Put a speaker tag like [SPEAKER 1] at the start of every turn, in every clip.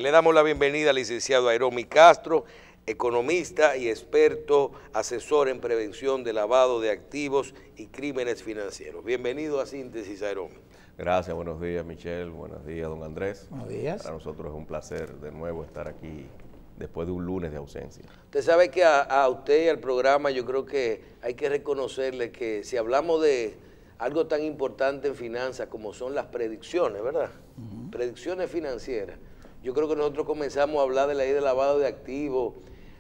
[SPEAKER 1] le damos la bienvenida al licenciado Ayromi Castro, economista y experto asesor en prevención de lavado de activos y crímenes financieros. Bienvenido a Síntesis, Ayromi.
[SPEAKER 2] Gracias, buenos días Michelle, buenos días don Andrés.
[SPEAKER 3] Buenos días.
[SPEAKER 2] Para nosotros es un placer de nuevo estar aquí después de un lunes de ausencia.
[SPEAKER 1] Usted sabe que a usted y al programa yo creo que hay que reconocerle que si hablamos de algo tan importante en finanzas como son las predicciones, ¿verdad? Predicciones financieras. Yo creo que nosotros comenzamos a hablar de la ley de lavado de activos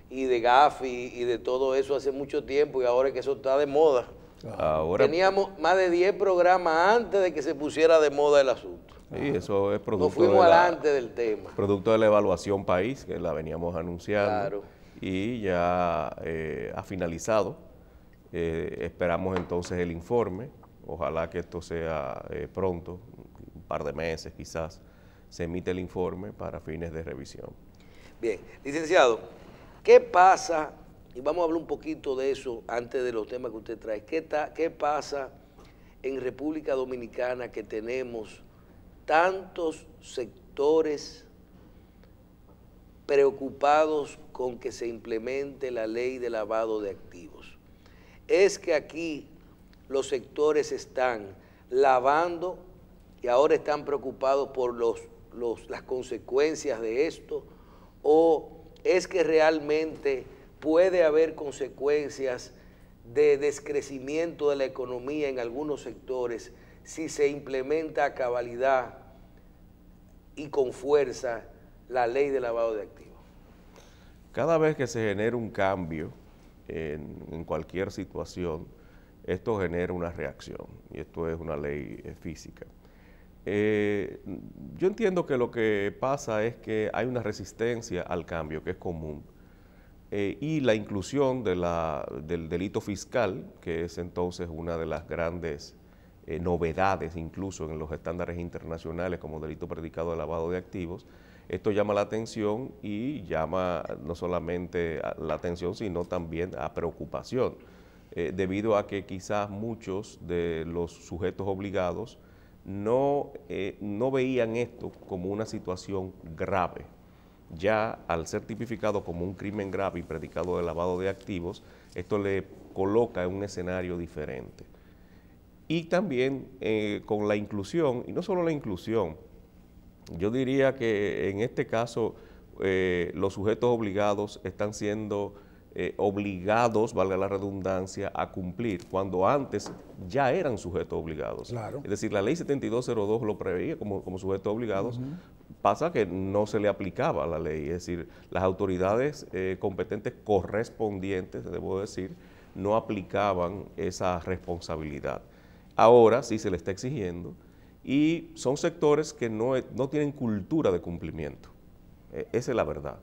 [SPEAKER 1] y de GAFI y de todo eso hace mucho tiempo y ahora que eso está de moda.
[SPEAKER 2] Ahora,
[SPEAKER 1] teníamos más de 10 programas antes de que se pusiera de moda el asunto.
[SPEAKER 2] sí, eso es producto,
[SPEAKER 1] Nos fuimos adelante del tema.
[SPEAKER 2] Producto de la evaluación país, que la veníamos anunciando,
[SPEAKER 1] Claro.
[SPEAKER 2] Y ya ha finalizado. Esperamos entonces el informe. Ojalá que esto sea pronto, un par de meses quizás, se emite el informe para fines de revisión.
[SPEAKER 1] Bien, licenciado, ¿qué pasa? Y vamos a hablar un poquito de eso antes de los temas que usted trae. ¿Qué pasa en República Dominicana que tenemos tantos sectores preocupados con que se implemente la ley de lavado de activos? Es que aquí los sectores están lavando y ahora están preocupados por las consecuencias de esto, o es que realmente puede haber consecuencias de descrecimiento de la economía en algunos sectores si se implementa a cabalidad y con fuerza la ley de lavado de activos.
[SPEAKER 2] Cada vez que se genera un cambio en cualquier situación, esto genera una reacción, y esto es una ley física. Yo entiendo que lo que pasa es que hay una resistencia al cambio, que es común, y la inclusión del delito fiscal, que es entonces una de las grandes novedades, incluso en los estándares internacionales como delito predicado de lavado de activos. Esto llama la atención y llama no solamente la atención, sino también a preocupación. Debido a que quizás muchos de los sujetos obligados no veían esto como una situación grave. Ya al ser tipificado como un crimen grave y predicado de lavado de activos, esto le coloca en un escenario diferente. Y también con la inclusión, y no solo la inclusión, yo diría que en este caso los sujetos obligados están siendo obligados, valga la redundancia, a cumplir, cuando antes ya eran sujetos obligados.
[SPEAKER 3] Claro.
[SPEAKER 2] Es decir, la ley 7202 lo preveía como sujetos obligados, pasa que no se le aplicaba a la ley, es decir, las autoridades competentes correspondientes, debo decir, no aplicaban esa responsabilidad. Ahora sí se le está exigiendo y son sectores que no tienen cultura de cumplimiento, esa es la verdad.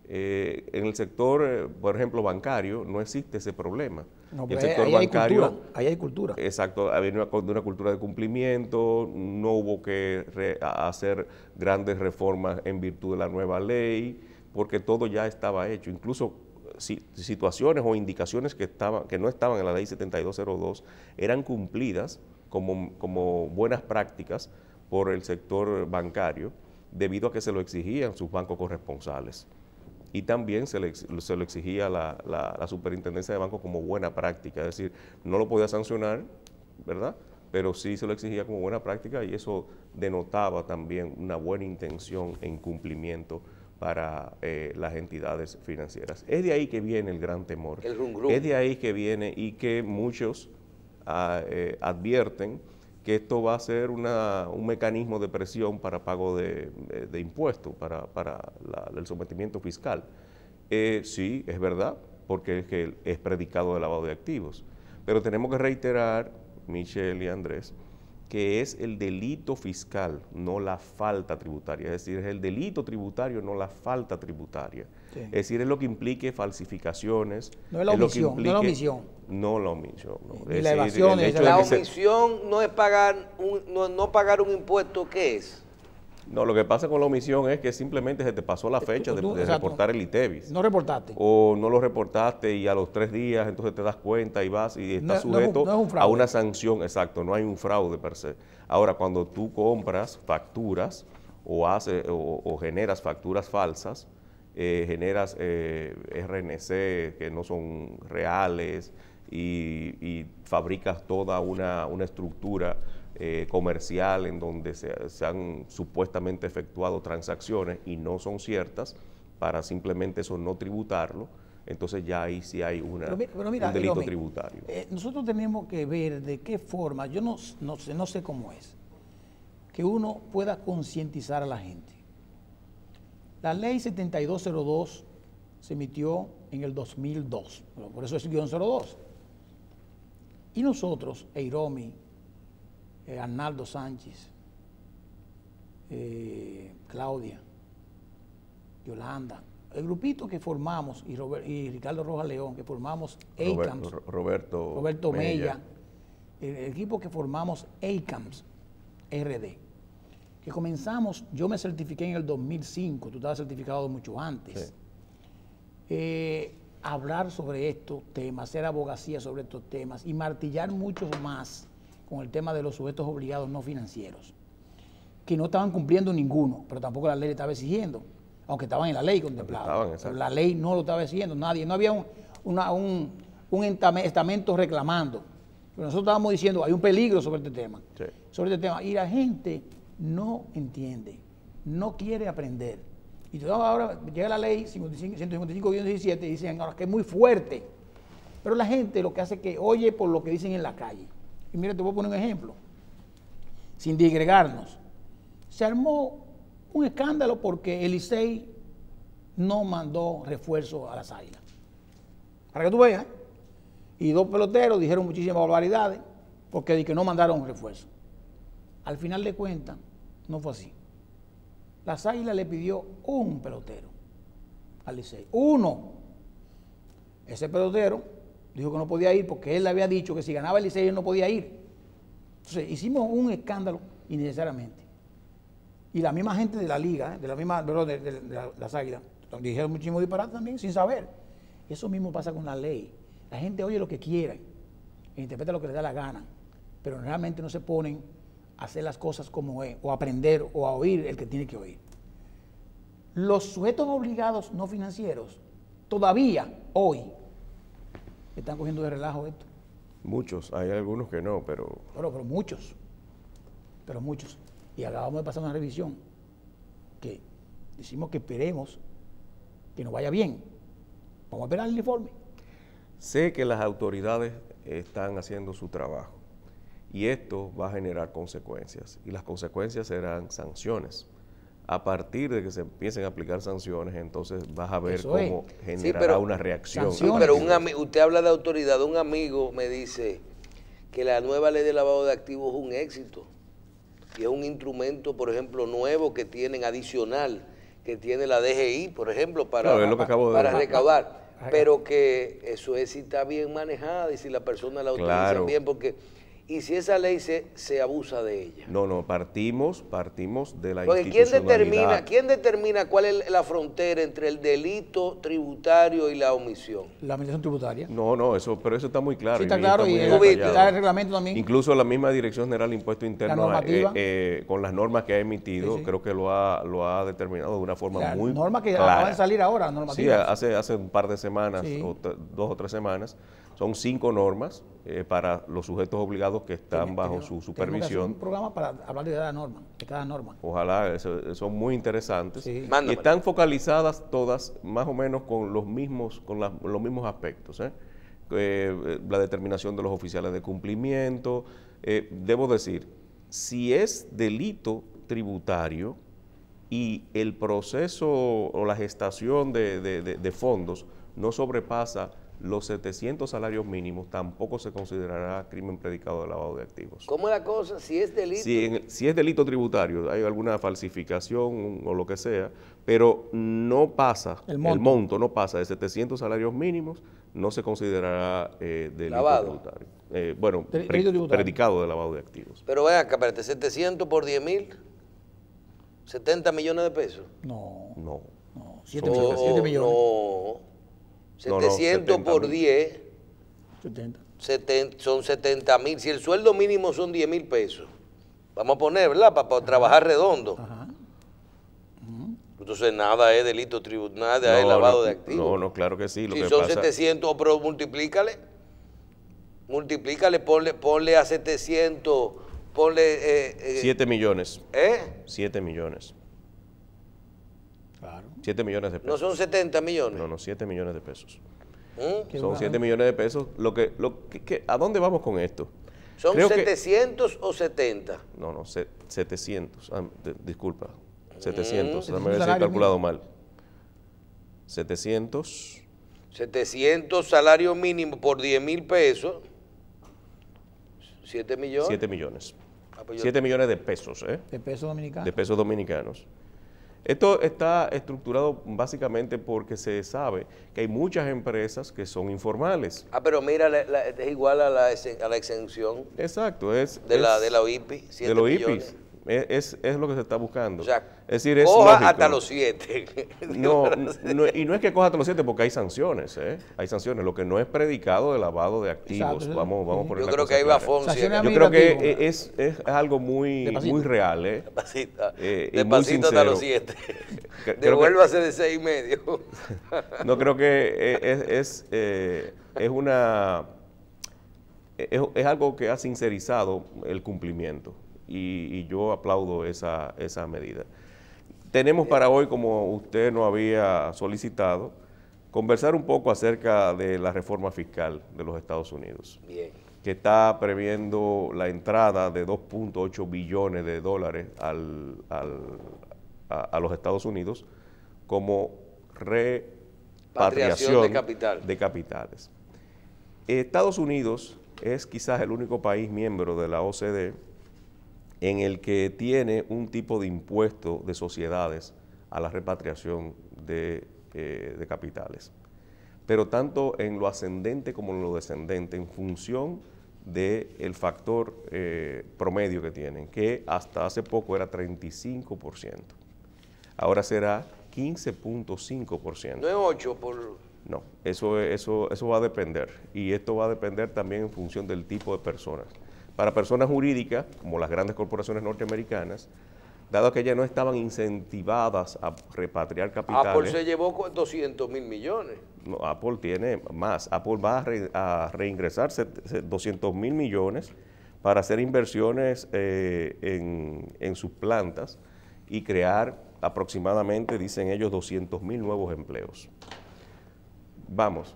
[SPEAKER 2] En el sector, por ejemplo, bancario, no existe ese problema.
[SPEAKER 3] No,
[SPEAKER 2] el sector bancario,
[SPEAKER 3] ahí hay cultura.
[SPEAKER 2] Exacto, había una cultura de cumplimiento, no hubo que hacer grandes reformas en virtud de la nueva ley, porque todo ya estaba hecho. Incluso situaciones o indicaciones que no estaban en la ley 7202 eran cumplidas como buenas prácticas por el sector bancario, debido a que se lo exigían sus bancos corresponsales. Y también se lo exigía la superintendencia de bancos como buena práctica, es decir, no lo podía sancionar, ¿verdad? Pero sí se lo exigía como buena práctica y eso denotaba también una buena intención en cumplimiento para las entidades financieras. Es de ahí que viene el gran temor.
[SPEAKER 1] El rum-rum.
[SPEAKER 2] Es de ahí que viene y que muchos advierten que esto va a ser un mecanismo de presión para pago de impuestos, para el sometimiento fiscal. Sí, es verdad, porque es predicado de lavado de activos. Pero tenemos que reiterar, Michelle y Andrés, que es el delito fiscal, no la falta tributaria. Es decir, es el delito tributario, no la falta tributaria. Sí. Es decir, es lo que implique falsificaciones.
[SPEAKER 3] No es la omisión, no es la omisión.
[SPEAKER 2] No la omisión. No.
[SPEAKER 3] Ni la evasión.
[SPEAKER 1] La omisión no es no pagar un impuesto, ¿qué es?
[SPEAKER 2] No, lo que pasa con la omisión es que simplemente se te pasó la fecha de reportar el ITEVIS.
[SPEAKER 3] No reportaste.
[SPEAKER 2] O no lo reportaste y a los 3 días entonces te das cuenta y vas y estás sujeto a una sanción. Exacto, no hay un fraude per se. Ahora, cuando tú compras facturas o generas facturas falsas, generas RNC que no son reales y fabricas toda una estructura comercial en donde se han supuestamente efectuado transacciones y no son ciertas, para simplemente eso no tributarlo, entonces ya ahí sí hay un delito tributario.
[SPEAKER 3] Nosotros tenemos que ver de qué forma, yo no sé cómo es, que uno pueda concientizar a la gente. La ley 7202 se emitió en el 2002, por eso es guión 02. Y nosotros, Eiromi, Arnaldo Sánchez, Claudia, Yolanda, el grupito que formamos, y Ricardo Rojas León, que formamos EICAMS, Roberto Mella, el equipo que formamos EICAMS RD, que comenzamos, yo me certifiqué en el 2005, tú estabas certificado mucho antes, hablar sobre estos temas, hacer abogacía sobre estos temas y martillar mucho más con el tema de los sujetos obligados no financieros, que no estaban cumpliendo ninguno, pero tampoco la ley le estaba exigiendo, aunque estaban en la ley contemplados. Pero la ley no lo estaba exigiendo, nadie, no había un estamento reclamando. Pero nosotros estábamos diciendo, hay un peligro sobre este tema, y la gente no entiende, no quiere aprender. Y ahora llega la ley 155-17 y dicen ahora que es muy fuerte, pero la gente lo que hace es que oye por lo que dicen en la calle. Y mira, te voy a poner un ejemplo, sin digregarnos. Se armó un escándalo porque el Licey no mandó refuerzo a las Águilas. Para que tú veas, y dos peloteros dijeron muchísimas barbaridades porque no mandaron refuerzo. Al final de cuentas, no fue así. Las Águilas le pidió un pelotero al Licey, uno. Ese pelotero dijo que no podía ir porque él le había dicho que si ganaba el Licey él no podía ir. Entonces hicimos un escándalo innecesariamente. Y la misma gente de la liga, de las Águilas, dijeron muchísimo disparate también sin saber. Eso mismo pasa con la ley. La gente oye lo que quiere e interpreta lo que le da la gana, pero realmente no se ponen a hacer las cosas como es, o a aprender o a oír el que tiene que oír. Los sujetos obligados no financieros todavía hoy están cogiendo de relajo esto.
[SPEAKER 2] Muchos, hay algunos que no, pero
[SPEAKER 3] muchos. Y acabamos de pasar una revisión que decimos que esperemos que nos vaya bien. Vamos a esperar el informe.
[SPEAKER 2] Sé que las autoridades están haciendo su trabajo y esto va a generar consecuencias y las consecuencias serán sanciones. A partir de que se empiecen a aplicar sanciones, entonces vas a ver cómo generará una reacción.
[SPEAKER 1] Sí, pero usted habla de autoridad. Un amigo me dice que la nueva ley de lavado de activos es un éxito. Y es un instrumento, por ejemplo, nuevo que tienen adicional, que tiene la DGI, por ejemplo, para recaudar. Pero que eso es si está bien manejada y si la persona la utiliza bien, porque y si esa ley se abusa de ella.
[SPEAKER 2] No, partimos de la
[SPEAKER 1] porque
[SPEAKER 2] institucionalidad.
[SPEAKER 1] ¿quién determina cuál es la frontera entre el delito tributario y la omisión?
[SPEAKER 3] La omisión tributaria.
[SPEAKER 2] No, pero eso está muy claro.
[SPEAKER 3] Sí, está claro, y el reglamento también.
[SPEAKER 2] Incluso la misma Dirección General de Impuesto Interno, con las normas que ha emitido, creo que lo ha determinado de una forma muy clara.
[SPEAKER 3] Normas que acaban de salir ahora, normativas.
[SPEAKER 2] Sí, hace un par de semanas, o 2 o 3 semanas, son 5 normas para los sujetos obligados que están bajo su supervisión.
[SPEAKER 3] Un programa para hablar de cada norma.
[SPEAKER 2] Ojalá, son muy interesantes. Y están focalizadas todas más o menos con los mismos aspectos. La determinación de los oficiales de cumplimiento. Debo decir, si es delito tributario y el proceso o la gestación de fondos no sobrepasa los 700 salarios mínimos, tampoco se considerará crimen predicado de lavado de activos.
[SPEAKER 1] ¿Cómo es la cosa? Si es delito.
[SPEAKER 2] Si es delito tributario, hay alguna falsificación o lo que sea, pero no pasa, el monto no pasa de 700 salarios mínimos, no se considerará delito tributario. Predicado de lavado de activos.
[SPEAKER 1] Pero vea acá, 700 por 10,000, 70 millones de pesos.
[SPEAKER 3] No.
[SPEAKER 1] 7 millones. No. 700 por 10 son 70,000. Si el sueldo mínimo son 10,000 pesos, vamos a poner, ¿verdad? Para trabajar redondo. Entonces nada es delito tributario, nada es lavado de activos.
[SPEAKER 2] No, no, claro que sí. Lo
[SPEAKER 1] Si
[SPEAKER 2] que
[SPEAKER 1] son
[SPEAKER 2] pasa,
[SPEAKER 1] 700, pero multiplícale, ponle a 700, ponle...
[SPEAKER 2] 7 millones. 7 millones.
[SPEAKER 3] Claro.
[SPEAKER 2] 7 millones de
[SPEAKER 1] ¿No
[SPEAKER 2] pesos.
[SPEAKER 1] son 70 millones?
[SPEAKER 2] No, 7 millones de pesos.
[SPEAKER 3] Qué
[SPEAKER 2] Son
[SPEAKER 3] bueno.
[SPEAKER 2] 7 millones de pesos. ¿A dónde vamos con esto?
[SPEAKER 1] ¿Son
[SPEAKER 2] Creo que-
[SPEAKER 1] 700 o 70?
[SPEAKER 2] No, 700. Disculpa. 700. Dame ver si he
[SPEAKER 3] salario
[SPEAKER 2] calculado mal. 700.
[SPEAKER 1] 700 salario mínimo por 10,000 pesos. 7 millones.
[SPEAKER 2] 7 millones.
[SPEAKER 1] Pues yo-
[SPEAKER 2] 7 millones de pesos, ¿eh?
[SPEAKER 3] De peso dominicano.
[SPEAKER 2] De pesos dominicanos. Esto está estructurado básicamente porque se sabe que hay muchas empresas que son informales.
[SPEAKER 1] Pero mira, es igual a la exención
[SPEAKER 2] Exacto, es
[SPEAKER 1] de la OIPI, 7
[SPEAKER 2] de los
[SPEAKER 1] millones.
[SPEAKER 2] IPIs. Es lo que se está buscando.
[SPEAKER 1] O sea,
[SPEAKER 2] es decir, es
[SPEAKER 1] coja
[SPEAKER 2] lógico.
[SPEAKER 1] hasta los 7.
[SPEAKER 2] Y no es que coja hasta los 7 porque hay sanciones, ¿eh? Hay sanciones. Lo que no es predicado de lavado de activos.
[SPEAKER 3] Exacto.
[SPEAKER 2] Vamos a poner
[SPEAKER 1] Yo
[SPEAKER 2] la
[SPEAKER 1] creo
[SPEAKER 2] cosa
[SPEAKER 1] que ahí va
[SPEAKER 2] clara.
[SPEAKER 1] Fonsi.
[SPEAKER 3] Sanciones
[SPEAKER 2] Yo creo que
[SPEAKER 3] administrativo.
[SPEAKER 2] es algo muy
[SPEAKER 3] Despacito.
[SPEAKER 2] real, ¿eh?
[SPEAKER 1] Despacito,
[SPEAKER 2] Y muy
[SPEAKER 1] despacito hasta los
[SPEAKER 2] sincero.
[SPEAKER 1] 7.
[SPEAKER 2] Creo que-
[SPEAKER 1] Devuélvase de 6,5.
[SPEAKER 2] No, creo que es algo que ha sincerizado el cumplimiento y yo aplaudo esa medida. Tenemos para hoy, como usted nos había solicitado, conversar un poco acerca de la reforma fiscal de los Estados Unidos,
[SPEAKER 1] Bien.
[SPEAKER 2] que está previendo la entrada de 2.8 billones de dólares a los Estados Unidos como repatriación
[SPEAKER 1] de
[SPEAKER 2] capitales. Estados Unidos es quizás el único país miembro de la OCDE en el que tiene un tipo de impuesto de sociedades a la repatriación de capitales. Pero tanto en lo ascendente como en lo descendente, en función del factor promedio que tienen, que hasta hace poco era 35%. Ahora será 15.5%.
[SPEAKER 1] No es 8 por...
[SPEAKER 2] No, eso va a depender. Y esto va a depender también en función del tipo de personas. Para personas jurídicas, como las grandes corporaciones norteamericanas, dado que ellas no estaban incentivadas a repatriar capitales...
[SPEAKER 1] Apple se llevó 200,000 millones.
[SPEAKER 2] No, Apple tiene más. Apple va a reingresar 200,000 millones para hacer inversiones en sus plantas y crear aproximadamente, dicen ellos, 200,000 nuevos empleos. Vamos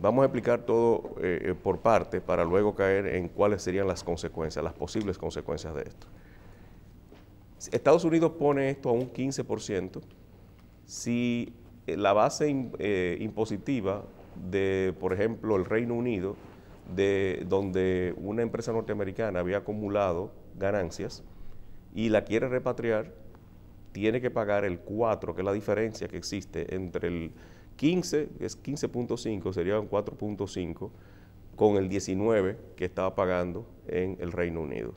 [SPEAKER 2] a explicar todo por parte para luego caer en cuáles serían las consecuencias, las posibles consecuencias de esto. Estados Unidos pone esto a un 15%. Si la base impositiva de, por ejemplo, el Reino Unido, de donde una empresa norteamericana había acumulado ganancias y la quiere repatriar, tiene que pagar el 4, que es la diferencia que existe entre el 15, que es 15.5, sería un 4.5, con el 19 que estaba pagando en el Reino Unido.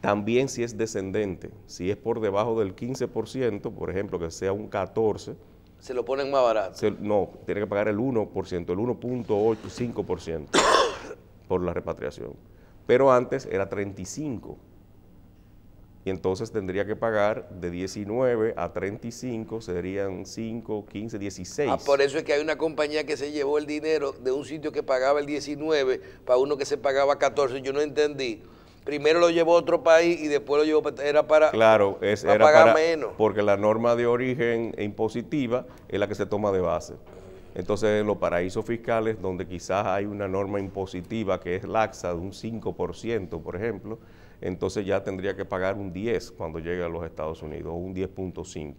[SPEAKER 2] También si es descendente, si es por debajo del 15%, por ejemplo, que sea un 14%,
[SPEAKER 1] Se lo ponen más barato.
[SPEAKER 2] no, tiene que pagar el 1%, el 1.85% por la repatriación. Pero antes era 35%. Y entonces tendría que pagar de 19 a 35, serían 5, 15, 16.
[SPEAKER 1] Por eso es que hay una compañía que se llevó el dinero de un sitio que pagaba el 19 para uno que se pagaba 14. Yo no entendí. Primero lo llevó a otro país y después lo llevó, era para,
[SPEAKER 2] Claro,
[SPEAKER 1] para
[SPEAKER 2] era
[SPEAKER 1] pagar
[SPEAKER 2] para,
[SPEAKER 1] menos.
[SPEAKER 2] porque la norma de origen impositiva es la que se toma de base. Entonces, en los paraísos fiscales, donde quizás hay una norma impositiva que es laxa de un 5%, por ejemplo, entonces ya tendría que pagar un 10 cuando llegue a los Estados Unidos, o un 10.5.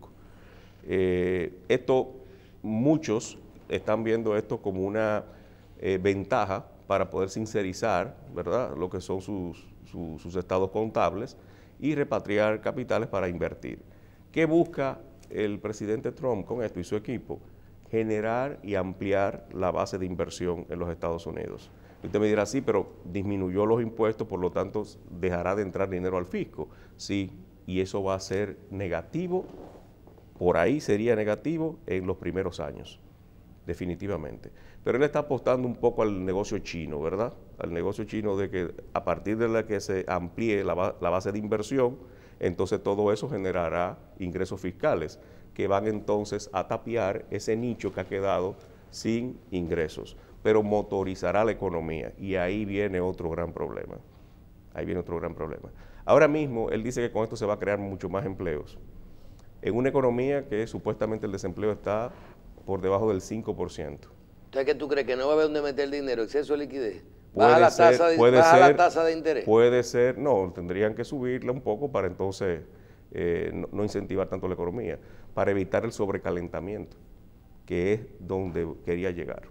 [SPEAKER 2] Muchos están viendo esto como una ventaja para poder sincerizar, ¿verdad?, lo que son sus estados contables y repatriar capitales para invertir. ¿Qué busca el presidente Trump con esto y su equipo? Generar y ampliar la base de inversión en los Estados Unidos. Usted me dirá, sí, pero disminuyó los impuestos, por lo tanto dejará de entrar dinero al fisco. Sí, y eso va a ser negativo, por ahí sería negativo en los primeros años, definitivamente. Pero él está apostando un poco al negocio chino, ¿verdad? Al negocio chino de que a partir de la que se amplíe la base de inversión, entonces todo eso generará ingresos fiscales. que van entonces a tapiar ese nicho que ha quedado sin ingresos, pero motorizará la economía y ahí viene otro gran problema. Ahí viene otro gran problema. Ahora mismo, él dice que con esto se va a crear mucho más empleos. En una economía que supuestamente el desempleo está por debajo del 5%.
[SPEAKER 1] Entonces, ¿qué tú crees? ¿Que no va a haber dónde meter dinero? ¿Exceso de liquidez?
[SPEAKER 2] Baja
[SPEAKER 1] la tasa de interés.
[SPEAKER 2] Puede ser, no, tendrían que subirla un poco para entonces no incentivar tanto la economía, para evitar el sobrecalentamiento, que es donde quería llegar.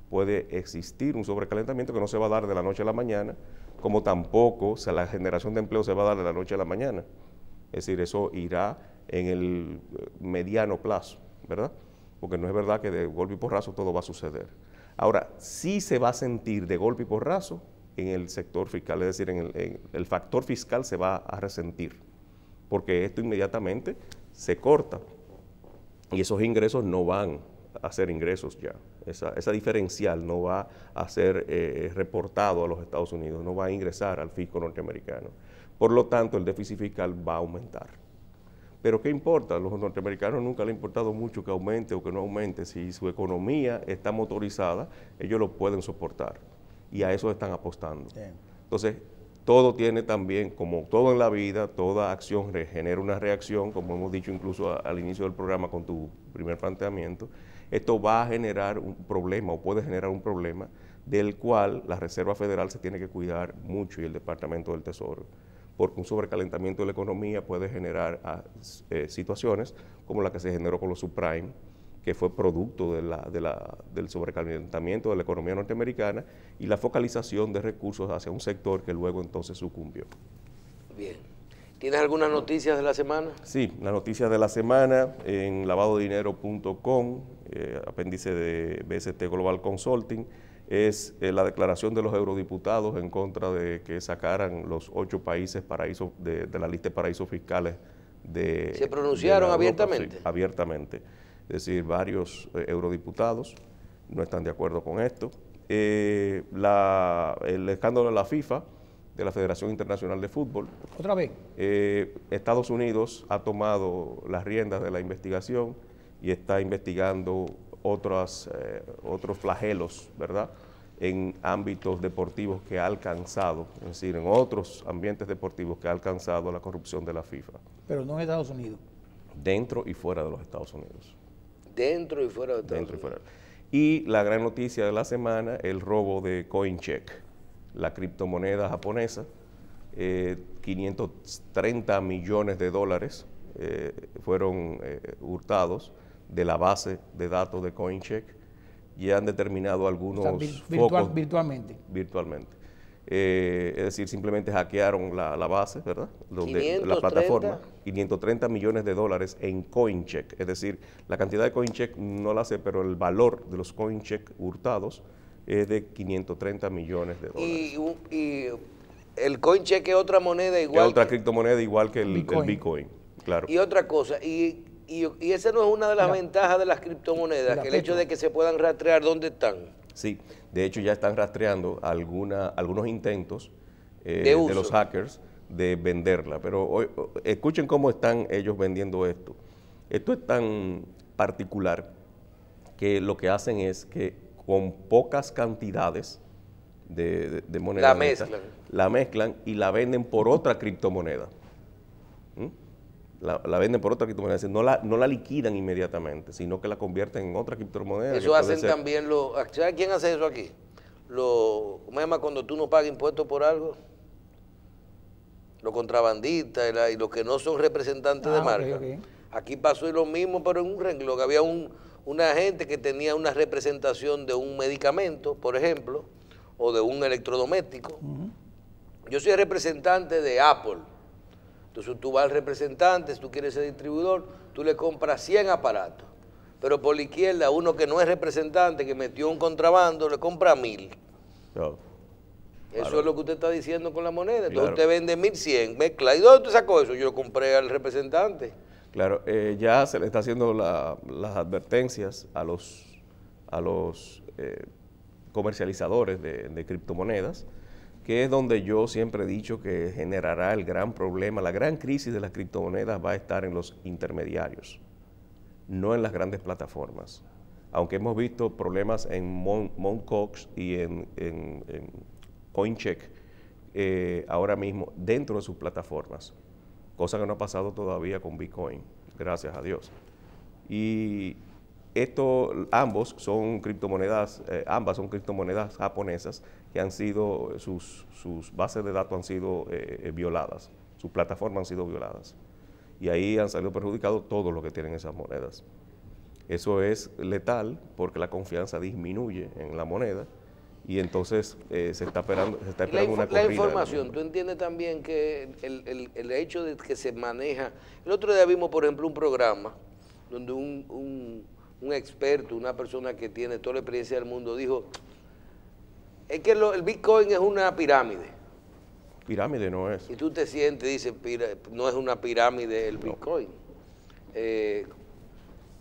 [SPEAKER 2] Puede existir un sobrecalentamiento que no se va a dar de la noche a la mañana, como tampoco la generación de empleo se va a dar de la noche a la mañana. Es decir, eso irá en el mediano plazo, ¿verdad? Porque no es verdad que de golpe y porrazo todo va a suceder. Ahora, sí se va a sentir de golpe y porrazo en el sector fiscal, es decir, en el factor fiscal se va a resentir, porque esto inmediatamente se corta y esos ingresos no van a ser ingresos ya. Esa diferencial no va a ser reportado a los Estados Unidos, no va a ingresar al fisco norteamericano. Por lo tanto, el déficit fiscal va a aumentar. Pero ¿qué importa? A los norteamericanos nunca les ha importado mucho que aumente o que no aumente. Si su economía está motorizada, ellos lo pueden soportar. Y a eso están apostando. Bien. Entonces, todo tiene también, como todo en la vida, toda acción genera una reacción, como hemos dicho incluso al inicio del programa con tu primer planteamiento. Esto va a generar un problema o puede generar un problema del cual la Reserva Federal se tiene que cuidar mucho y el Departamento del Tesoro, porque un sobrecalentamiento de la economía puede generar situaciones como la que se generó con los subprime, que fue producto del sobrecalentamiento de la economía norteamericana y la focalización de recursos hacia un sector que luego entonces sucumbió.
[SPEAKER 1] Bien. ¿Tienes algunas noticias de la semana?
[SPEAKER 2] Sí, las noticias de la semana en lavadodinero.com, apéndice de BST Global Consulting, es la declaración de los eurodiputados en contra de que sacaran los 8 países paraísos de la lista de paraísos fiscales de...
[SPEAKER 1] ¿Se pronunciaron abiertamente?
[SPEAKER 2] Sí, abiertamente. Es decir, varios eurodiputados no están de acuerdo con esto. El escándalo de la FIFA, de la Federación Internacional de Fútbol.
[SPEAKER 3] ¿Otra vez?
[SPEAKER 2] Estados Unidos ha tomado las riendas de la investigación y está investigando otros flagelos, ¿verdad?, en ámbitos deportivos que ha alcanzado, es decir, en otros ambientes deportivos que ha alcanzado la corrupción de la FIFA.
[SPEAKER 3] Pero no en Estados Unidos.
[SPEAKER 2] Dentro y fuera de los Estados Unidos.
[SPEAKER 1] Dentro y fuera de Estados Unidos.
[SPEAKER 2] Y la gran noticia de la semana, el robo de CoinCheck, la criptomoneda japonesa, 530 millones de dólares fueron hurtados de la base de datos de CoinCheck y han determinado algunos focos virtualmente. Es decir, simplemente hackearon la base, ¿verdad? La plataforma, 530 millones de dólares en CoinCheck, es decir, la cantidad de CoinCheck no la sé, pero el valor de los CoinCheck hurtados es de 530 millones de dólares.
[SPEAKER 1] Y el CoinCheck es otra moneda igual.
[SPEAKER 2] Es otra criptomoneda igual que el Bitcoin, claro.
[SPEAKER 1] Y otra cosa, y esa no es una de las ventajas de las criptomonedas, que el hecho de que se puedan rastrear dónde están.
[SPEAKER 2] Sí, de hecho ya están rastreando algunos intentos de los hackers de venderla, pero escuchen cómo están ellos vendiendo esto. Esto es tan particular que lo que hacen es que con pocas cantidades de moneda la mezclan y la venden por otra criptomoneda. La venden por otra criptomoneda, es decir, no la liquidan inmediatamente, sino que la convierten en otra criptomoneda.
[SPEAKER 1] Eso hacen también ¿sabes quién hace eso aquí? ¿Cómo se llama cuando tú no pagas impuestos por algo? Los contrabandistas y los que no son representantes de marca. Okay. Aquí pasó lo mismo, pero en un renglón. Había una gente que tenía una representación de un medicamento, por ejemplo, o de un electrodoméstico. Yo soy representante de Apple. Entonces tú vas al representante, si tú quieres ser distribuidor, tú le compras 100 aparatos. Pero por la izquierda, uno que no es representante, que metió un contrabando, le compra 1000. Eso es lo que usted está diciendo con la moneda. Entonces usted vende 1100, mezcla. ¿Y dónde usted sacó eso? Yo lo compré al representante.
[SPEAKER 2] Claro, ya se le está haciendo las advertencias a los comercializadores de criptomonedas, que es donde yo siempre he dicho que generará el gran problema, la gran crisis de las criptomonedas va a estar en los intermediarios. no en las grandes plataformas. Aunque hemos visto problemas en Mt. Gox y en CoinCheck ahora mismo dentro de sus plataformas, cosa que no ha pasado todavía con Bitcoin, gracias a Dios. Y ambas son criptomonedas japonesas que han sido, sus bases de datos han sido violadas, sus plataformas han sido violadas. Y ahí han salido perjudicados todos los que tienen esas monedas. Eso es letal porque la confianza disminuye en la moneda y entonces se está esperando una corrida.
[SPEAKER 1] La información, ¿tú entiendes también que el hecho de que se maneja? El otro día vimos, por ejemplo, un programa donde un experto, una persona que tiene toda la experiencia del mundo, dijo, es que el Bitcoin es una pirámide.
[SPEAKER 2] Pirámide no es.
[SPEAKER 1] Y tú te sientes y dices, no es una pirámide el Bitcoin.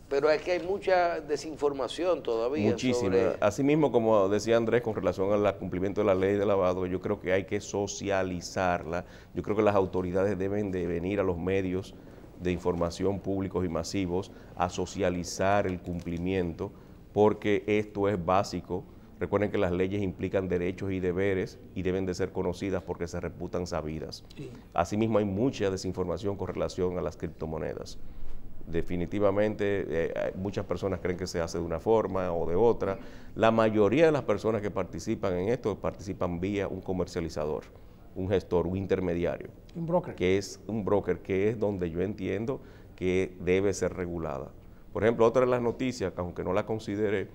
[SPEAKER 1] Pero es que hay mucha desinformación todavía.
[SPEAKER 2] Muchísima. Asimismo, como decía Andrés, con relación al cumplimiento de la ley de lavado, yo creo que hay que socializarla. Yo creo que las autoridades deben de venir a los medios de información públicos y masivos a socializar el cumplimiento, porque esto es básico. Recuerden que las leyes implican derechos y deberes y deben de ser conocidas porque se reputan sabidas. Sí. Asimismo, hay mucha desinformación con relación a las criptomonedas. Definitivamente muchas personas creen que se hace de una forma o de otra. La mayoría de las personas que participan en esto participan vía un comercializador, un gestor, un intermediario.
[SPEAKER 3] Un broker.
[SPEAKER 2] Que es un broker, que es donde yo entiendo que debe ser regulada. Por ejemplo, otra de las noticias, aunque no la consideré,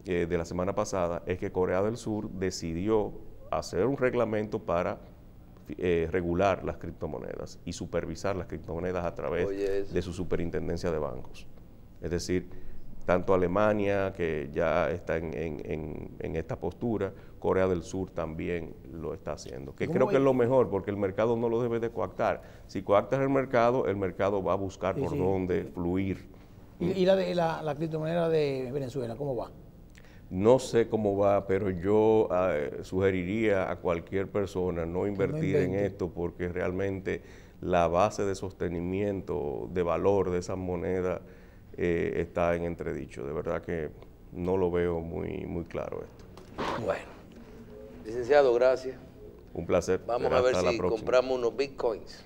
[SPEAKER 2] de la semana pasada, es que Corea del Sur decidió hacer un reglamento para regular las criptomonedas y supervisar las criptomonedas a través de su superintendencia de bancos. Es decir, tanto Alemania, que ya está en esta postura, Corea del Sur también lo está haciendo. Que creo que es lo mejor, porque el mercado no lo debe de coactar. Si coactas el mercado va a buscar por dónde fluir.
[SPEAKER 3] ¿Y la criptomoneda de Venezuela, cómo va?
[SPEAKER 2] No sé cómo va, pero yo sugeriría a cualquier persona no invertir en esto, porque realmente la base de sostenimiento, de valor de esa moneda está en entredicho. De verdad que no lo veo muy claro esto.
[SPEAKER 1] Bueno, licenciado, gracias.
[SPEAKER 2] Un placer.
[SPEAKER 1] Vamos a ver si compramos unos bitcoins.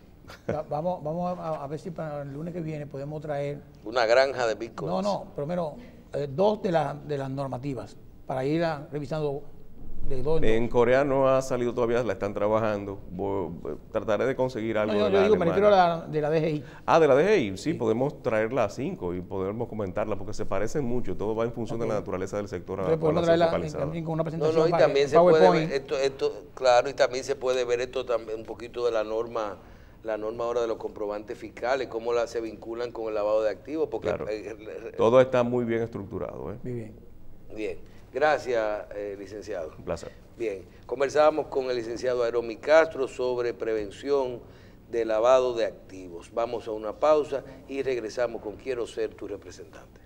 [SPEAKER 3] Vamos a ver si para el lunes que viene podemos traer
[SPEAKER 1] una granja de bitcoins.
[SPEAKER 3] No, primero dos de las normativas para ir revisando de dos.
[SPEAKER 2] En Corea no ha salido todavía, la están trabajando. Trataré de conseguir algo.
[SPEAKER 3] No, yo digo, me refiero a de la DGI.
[SPEAKER 2] Ah, de la DGI, sí, podemos traerla a 5 y podemos comentarla porque se parecen mucho. Todo va en función de la naturaleza del sector.
[SPEAKER 3] Entonces podemos traerla con una presentación.
[SPEAKER 1] Y también se puede ver claro, y también se puede ver esto también un poquito de la norma ahora de los comprobantes fiscales, cómo se vinculan con el lavado de activos. Porque
[SPEAKER 2] claro. Todo está muy bien estructurado.
[SPEAKER 3] Muy bien.
[SPEAKER 1] Bien. Gracias, licenciado.
[SPEAKER 2] Un placer.
[SPEAKER 1] Bien. Conversábamos con el licenciado Aeromi Castro sobre prevención de lavado de activos. Vamos a una pausa y regresamos con Quiero ser tu representante.